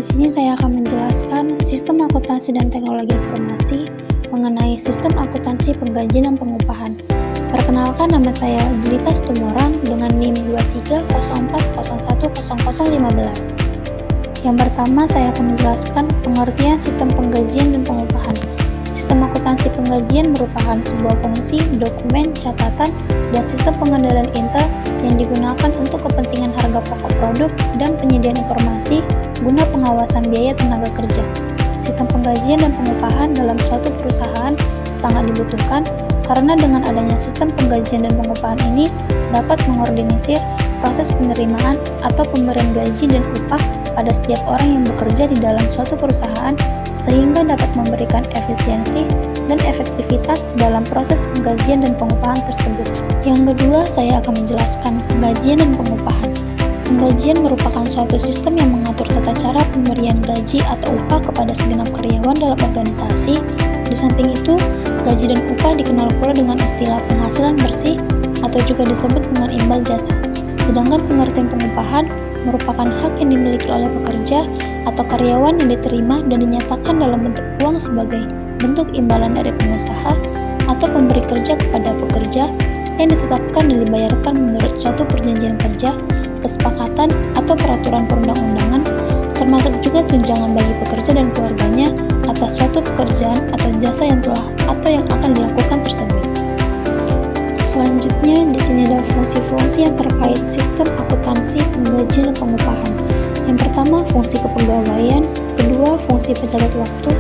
Di sini saya akan menjelaskan sistem akuntansi dan teknologi informasi mengenai sistem akuntansi penggajian dan pengupahan. Perkenalkan, nama saya Jelita Tumorang dengan NIM 2304010015. Yang pertama, saya akan menjelaskan pengertian sistem penggajian dan pengupahan. Sistem akuntansi penggajian merupakan sebuah fungsi, dokumen, catatan, dan sistem pengendalian intel yang digunakan untuk kepentingan harga pokok produk dan penyediaan informasi guna pengawasan biaya tenaga kerja. Sistem penggajian dan pengupahan dalam suatu perusahaan sangat dibutuhkan karena dengan adanya sistem penggajian dan pengupahan ini dapat mengorganisir proses penerimaan atau pemberian gaji dan upah pada setiap orang yang bekerja di dalam suatu perusahaan sehingga dapat memberikan efisiensi dan efektivitas dalam proses penggajian dan pengupahan tersebut. Yang kedua, saya akan menjelaskan penggajian dan pengupahan. Penggajian merupakan suatu sistem yang mengatur tata cara pemberian gaji atau upah kepada segenap karyawan dalam organisasi. Di samping itu, gaji dan upah dikenal pula dengan istilah penghasilan bersih atau juga disebut dengan imbal jasa. Sedangkan pengertian pengupahan merupakan hak yang dimiliki oleh pekerja atau karyawan yang diterima dan dinyatakan dalam bentuk uang sebagai bentuk imbalan dari pengusaha atau pemberi kerja kepada pekerja yang ditetapkan dan dibayarkan menurut suatu perjanjian kerja, kesepakatan, atau peraturan perundang-undangan, termasuk juga tunjangan bagi pekerja dan keluarganya atas suatu pekerjaan atau jasa yang telah atau yang akan dilakukan tersebut. Selanjutnya, di sini ada fungsi-fungsi yang terkait sistem akuntansi penggajian dan pengupahan. Yang pertama, fungsi kepegawaian, kedua, fungsi pencatat waktu,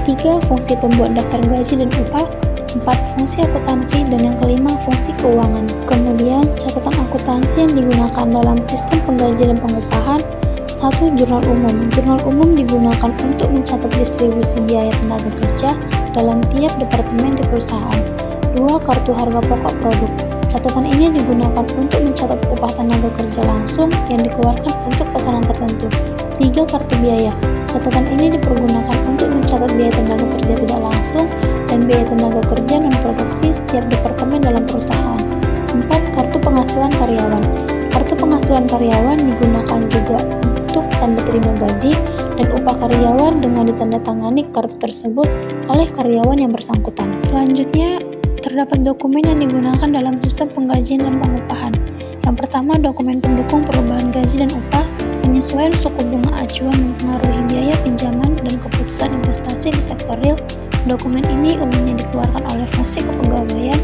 tiga, fungsi pembuat daftar gaji dan upah, empat, fungsi akuntansi, dan yang kelima, fungsi keuangan. Kemudian, catatan akuntansi yang digunakan dalam sistem penggajian dan pengupahan. Satu, jurnal umum. Jurnal umum digunakan untuk mencatat distribusi biaya tenaga kerja dalam tiap departemen di perusahaan. Dua, kartu harga pokok produk. Catatan ini digunakan untuk mencatat upah tenaga kerja langsung yang dikeluarkan untuk pesanan tertentu. Tiga, kartu biaya. Catatan ini dipergunakan untuk mencatat biaya tenaga kerja tidak langsung dan biaya tenaga kerja non-produksi setiap departemen dalam perusahaan. Empat, kartu penghasilan karyawan. Kartu penghasilan karyawan digunakan juga untuk tanda terima gaji dan upah karyawan dengan ditandatangani kartu tersebut oleh karyawan yang bersangkutan. Selanjutnya, terdapat dokumen yang digunakan dalam sistem penggajian dan pengupahan. Yang pertama, dokumen pendukung perubahan gaji dan upah, penyesuaian suku bunga acuan mempengaruhi biaya pinjaman dan keputusan investasi di sektor real. Dokumen ini umumnya dikeluarkan oleh fungsi kepegawaian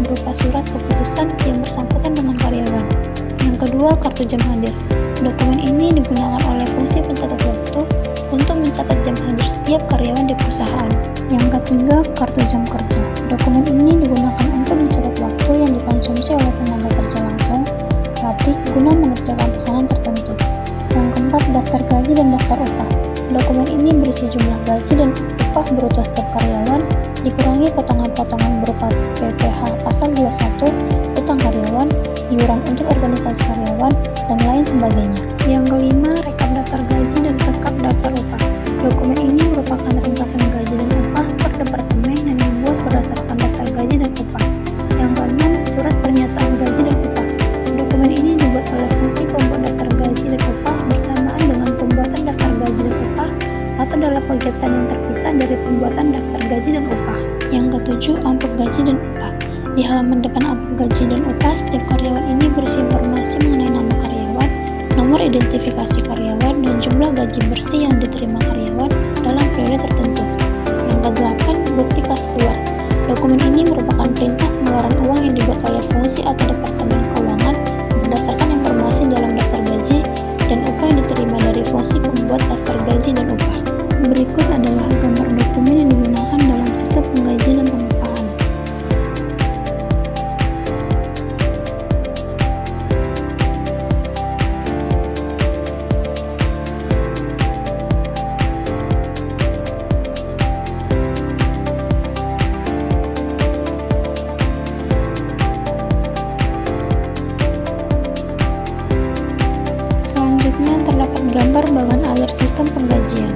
berupa surat keputusan yang bersangkutan dengan karyawan. Yang kedua, kartu jam hadir. Dokumen ini digunakan oleh fungsi pencatat waktu untuk mencatat jam hadir setiap karyawan di perusahaan. Yang ketiga, kartu jam kerja. Dokumen ini digunakan untuk mencatat waktu yang dikonsumsi oleh tenaga kerja langsung pabrik guna mengerjakan pesanan tertentu. Yang keempat, daftar gaji dan daftar upah. Dokumen ini berisi jumlah gaji dan upah bruto setiap karyawan, dikurangi potongan-potongan berupa PPh pasal 21, utang karyawan, iuran untuk organisasi karyawan, dan lain sebagainya. Yang kelima, rekap daftar gaji dan rekap daftar upah. Dokumen ini merupakan ringkasan gaji dan upah per departemen yang dibuat berdasarkan daftar gaji dan upah. Yang keenam, surat pernyataan gaji dan upah. Dokumen ini dibuat oleh fungsi pembuat daftar gaji dan upah bersamaan dengan pembuatan daftar gaji dan upah atau dalam kegiatan yang terpisah dari pembuatan daftar gaji dan upah. Yang ketujuh, amplop gaji dan upah. Di halaman depan amplop gaji dan upah, setiap karyawan ini berisi informasi mengenai nama karyawan, nomor identifikasi karyawan, dan jumlah gaji bersih yang diterima karyawan dalam periode tertentu. Yang kedelapan, bukti kas keluar. Dokumen ini merupakan perintah pengeluaran uang yang dibuat oleh fungsi atau departemen keuangan berdasarkan informasi dalam daftar gaji dan upah yang diterima dari fungsi pembuat daftar gaji dan upah. Berikut adalah gambar dokumen yang digunakan dalam sistem penggajian dan pengupahan. Selanjutnya terdapat gambar bagan alur sistem penggajian.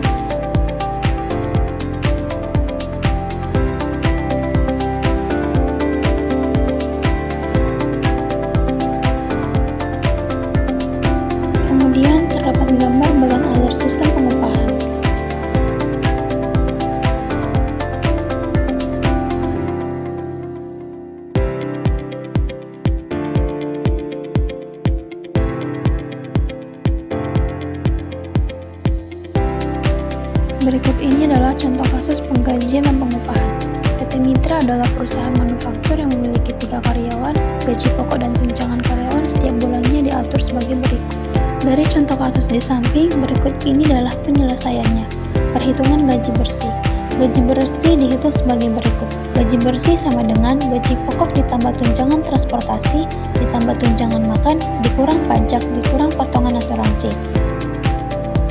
Berikut ini adalah contoh kasus penggajian dan pengupahan. PT Mitra adalah perusahaan manufaktur yang memiliki 3 karyawan. Gaji pokok dan tunjangan karyawan setiap bulannya diatur sebagai berikut. Dari contoh kasus di samping, berikut ini adalah penyelesaiannya. Perhitungan gaji bersih. Gaji bersih dihitung sebagai berikut. Gaji bersih sama dengan gaji pokok ditambah tunjangan transportasi, ditambah tunjangan makan, dikurang pajak, dikurang potongan asuransi.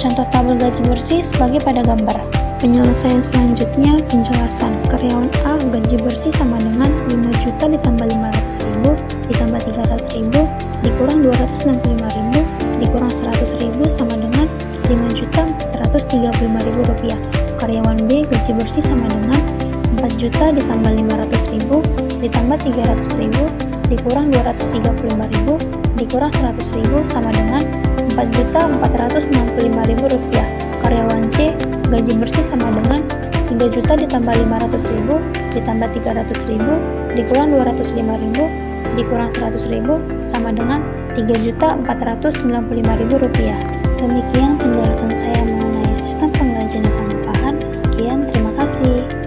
Contoh tabel gaji bersih sebagai pada gambar. Penyelesaian selanjutnya, penjelasan. Karyawan A gaji bersih sama dengan 5 juta ditambah 500.000, ditambah 300.000, dikurang 265.000, dikurang 100.000 sama dengan 5.435.000 rupiah. Karyawan B gaji bersih sama dengan 4 juta ditambah 500.000, ditambah 300.000, dikurang 235.000, dikurang 100.000 sama dengan 4.465.000 rupiah. Karyawan C gaji bersih sama dengan 3 juta ditambah 500.000, ditambah 300.000, dikurang 205.000, dikurang 100.000 sama dengan 3.495.000 rupiah. Demikian penjelasan saya mengenai sistem penggajian dan pengupahan. Sekian, terima kasih.